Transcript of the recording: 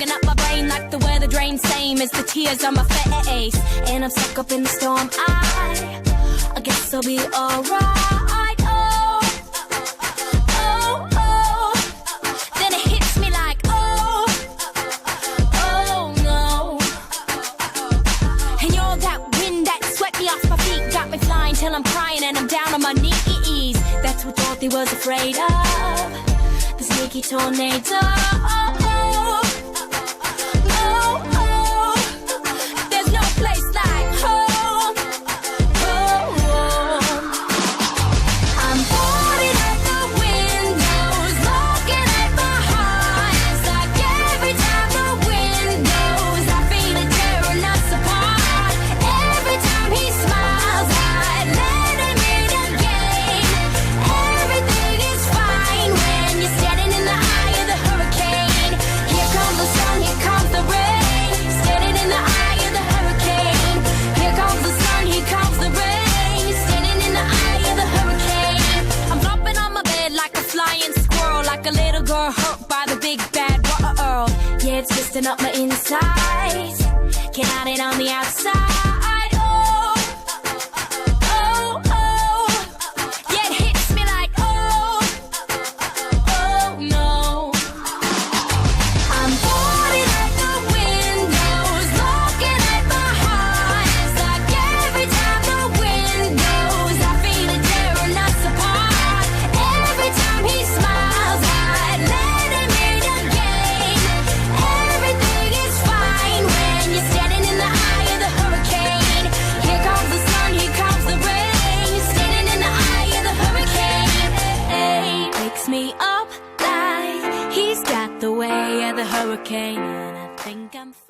clogging up my brain like the weather drain, same as the tears on my face. And I'm stuck up in the storm. I guess I'll be alright. Oh, oh, oh. Then it hits me like, oh, oh no. And you're that wind that swept me off my feet, got me flying till I'm crying and I'm down on my knees. That's what Dorothy was afraid of, the sneaky tornado. Oh, oh, oh, oh. There's no place like home. Oh, oh. I'm boarding at the windows, looking at my heart. It's like every time the wind blows, I feel it tearing us apart. Every time he smiles, I let him in again. Everything is fine when you're standing in the eye of the hurricane. Here comes the sun, here comes the rain. Standing in the eye of the hurricane. Here comes the sun, here comes the rain. Standing in the eye of the hurricane. I'm flopping on my bed like a flying squirrel, like a little girl hurt by the big bad world. Yeah, it's twisting up my insides. Can't hide it on the outside. Oh, oh, oh. Yeah, it hits me like, oh, oh no. I'm boarding at the windows, looking at my heart. It's like every time the wind blows, I feel it tearing us apart. Every time he smiles, I let him in again. Everything is fine when you're standing in the eye of the hurricane. Here comes the sun, here comes the rain. Standing in the eye of the hurricane. Hey, picks me up like he's got the way of the hurricane, and I think I'm fine.